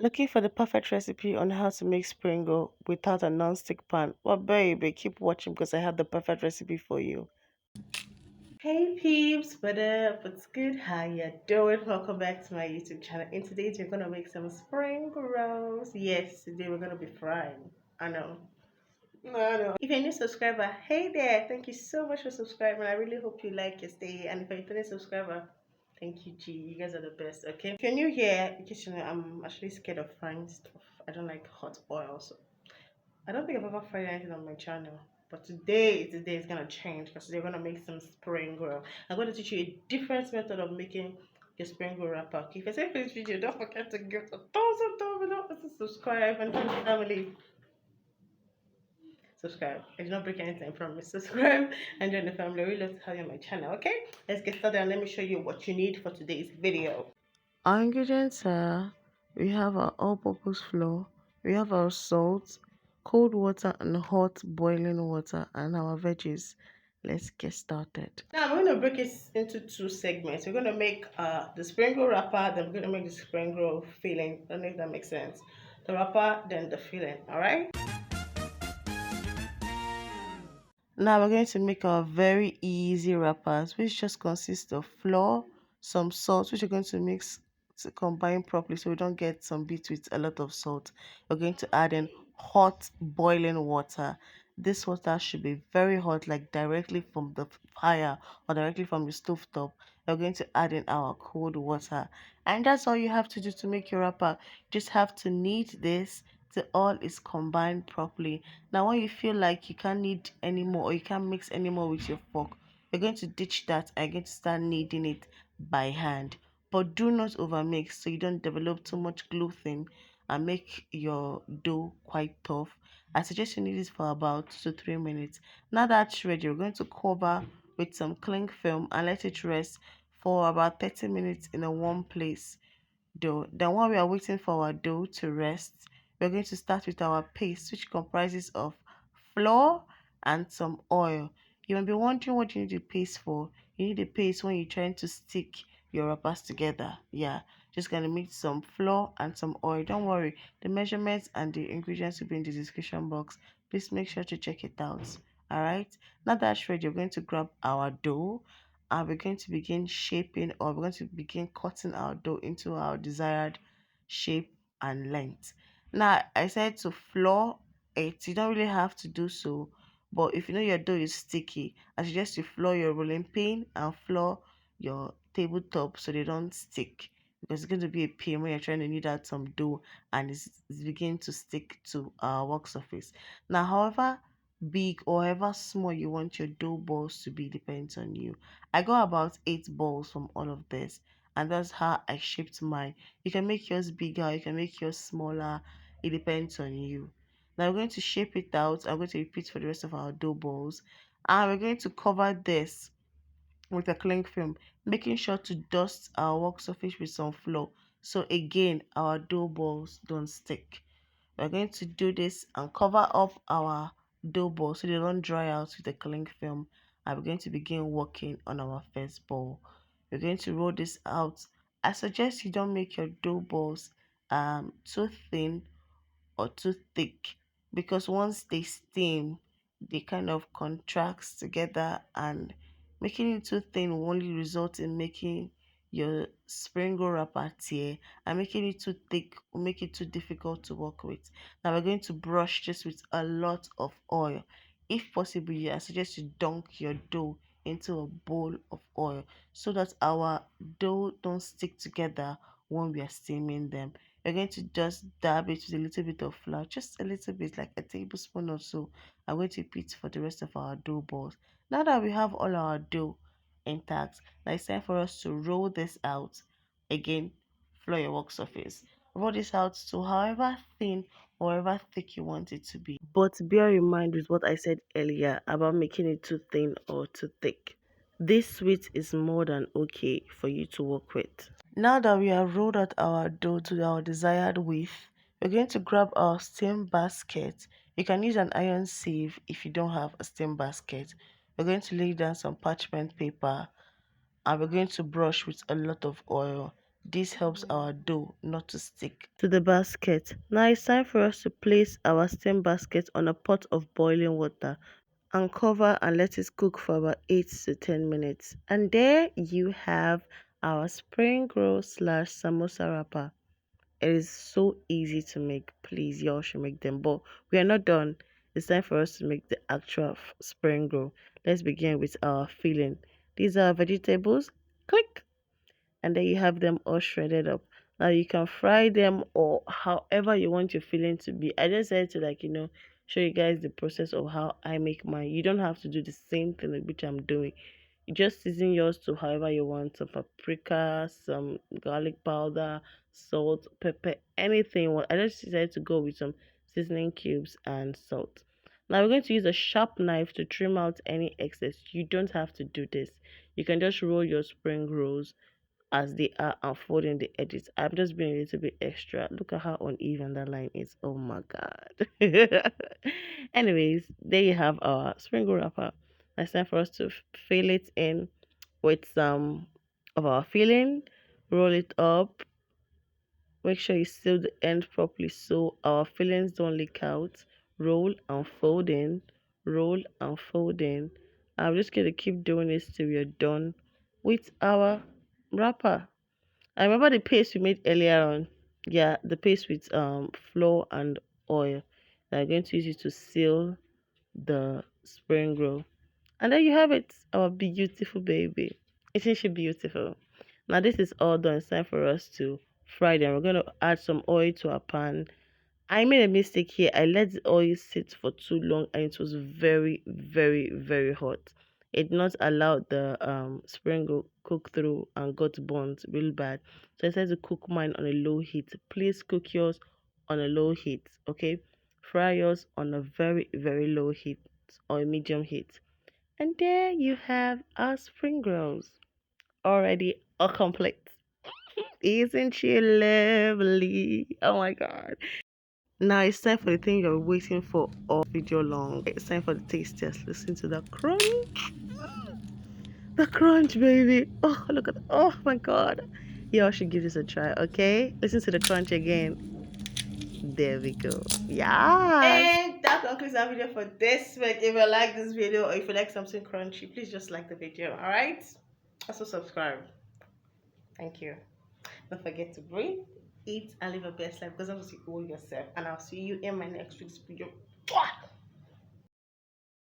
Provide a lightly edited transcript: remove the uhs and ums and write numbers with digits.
Looking for the perfect recipe on how to make spring roll without a non-stick pan? Well, baby, keep watching because I have the perfect recipe for you. Hey peeps, what up? What's good? How you doing? Welcome back to my YouTube channel. In today's we're gonna make some spring rolls. Yes, today we're gonna be frying. I know. No. If you're a new subscriber, hey there. Thank you so much for subscribing. I really hope you like your stay. And if you're a returning subscriber, thank you, G. You guys are the best. Okay. If you're new here, in case you know, I'm actually scared of frying stuff. I don't like hot oil, so I don't think I've ever fried anything on my channel. But today is gonna change because today we're gonna make some spring roll. I'm gonna teach you a different method of making your spring roll wrapper. Okay, if you're this video, don't forget to give it a thumbs up down below and to subscribe and join the family. Subscribe. I did not break anything, I promise. Subscribe and join the family. I really love to have you on my channel. Okay, let's get started and let me show you what you need for today's video. Our ingredients are we have our all purpose flour, we have our salt, cold water, and hot boiling water, and our veggies. Let's get started. Now I'm going to break it into two segments. We're going to make the spring roll wrapper, then we're going to make the spring roll filling. I don't know if that makes sense. The wrapper, then the filling. All right. Now we're going to make our very easy wrappers, which just consist of flour, some salt, which we're going to mix to combine properly so we don't get some bits with a lot of salt. We're going to add in hot boiling water. This water should be very hot, like directly from the fire or directly from the stove top. We're going to add in our cold water, and that's all you have to do to make your wrapper. Just have to knead this till all is combined properly. Now when you feel like you can't knead anymore or you can't mix anymore with your fork, you're going to ditch that and you're going to start kneading it by hand. But do not overmix so you don't develop too much glue thing and make your dough quite tough. I suggest you knead it for about 2 to 3 minutes. Now that's ready, you're going to cover with some cling film and let it rest for about 30 minutes in a warm place dough. Then while we are waiting for our dough to rest, we're going to start with our paste, which comprises of flour and some oil. You might be wondering what you need the paste for. You need the paste when you're trying to stick your wrappers together. Yeah, just gonna mix some flour and some oil. Don't worry, the measurements and the ingredients will be in the description box. Please make sure to check it out. All right, now that's ready, you're going to grab our dough and we're going to begin shaping or we're going to begin cutting our dough into our desired shape and length. Now I said to flour it, you don't really have to do so, but if you know your dough is sticky, I suggest you flour your rolling pin and flour your tabletop so they don't stick, because it's going to be a pain when you're trying to knead out some dough and it's beginning to stick to our work surface. Now however big or however small you want your dough balls to be depends on you. I got about 8 balls from all of this, and that's how I shaped mine. You can make yours bigger, you can make yours smaller, it depends on you. Now we're going to shape it out. I'm going to repeat for the rest of our dough balls, and we're going to cover this with a cling film, making sure to dust our work surface with some flour so again our dough balls don't stick. We're going to do this and cover up our dough balls so they don't dry out with the cling film. And we're going to begin working on our first ball. We're going to roll this out. I suggest you don't make your dough balls too thin or too thick, because once they steam they kind of contracts together, and making it too thin will only result in making your spring roll wrapper tear, and making it too thick will make it too difficult to work with. Now we're going to brush this with a lot of oil. If possible, I suggest you dunk your dough into a bowl of oil so that our dough don't stick together when we are steaming them. You're going to just dab it with a little bit of flour, just a little bit, like a tablespoon or so. I'm going to repeat for the rest of our dough balls. Now that we have all our dough intact, now it's time for us to roll this out. Again, flour your work surface. Roll this out to however thin or however thick you want it to be. But bear in mind with what I said earlier about making it too thin or too thick. This width is more than okay for you to work with. Now that we have rolled out our dough to our desired width, we're going to grab our steam basket. You can use an iron sieve if you don't have a steam basket. We're going to lay down some parchment paper and we're going to brush with a lot of oil. This helps our dough not to stick to the basket. Now it's time for us to place our steam basket on a pot of boiling water and cover and let it cook for about 8 to 10 minutes. And there you have our spring roll slash samosa wrapper. It is so easy to make. Please, y'all should make them. But we are not done. It's time for us to make the actual spring roll. Let's begin with our filling. These are vegetables. Click, and then you have them all shredded up. Now you can fry them or however you want your filling to be. I just said to show you guys the process of how I make mine. You don't have to do the same thing like which I'm doing. You just season yours to however you want, some paprika, some garlic powder, salt, pepper, anything you want. I just decided to go with some seasoning cubes and salt. Now we're going to use a sharp knife to trim out any excess. You don't have to do this. You can just roll your spring rolls as they are unfolding the edges. I'm just being a little bit extra. Look at how uneven that line is. Oh my god. Anyways, there you have our spring roll wrapper. Now it's time for us to fill it in with some of our filling. Roll it up. Make sure you seal the end properly so our fillings don't leak out. Roll and fold in. Roll and fold in. I'm just going to keep doing this till we're done with our wrapper. I remember the paste we made earlier on. Yeah, the paste with flour and oil. I'm going to use it to seal the spring roll. And there you have it, our beautiful baby. Isn't she beautiful? Now this is all done. It's time for us to fry them. We're going to add some oil to our pan. I made a mistake here. I let the oil sit for too long and it was very, very, very hot. It did not allow the spring roll cook through and got burnt real bad. So I decided to cook mine on a low heat. Please cook yours on a low heat, okay? Fry yours on a very, very low heat or a medium heat. And there you have our spring rolls already all complete. Isn't she lovely? Oh my god. Now it's time for the thing you're waiting for all video long. It's time for the taste test. Listen to the crunch. The crunch, baby. Oh, look at oh my god. Y'all should give this a try, okay? Listen to the crunch again. There we go. Yes. And that concludes our video for this week. If you like this video or if you like something crunchy, please just like the video, alright? Also subscribe. Thank you. Don't forget to breathe, eat, and live your best life because obviously you owe yourself. And I'll see you in my next week's video.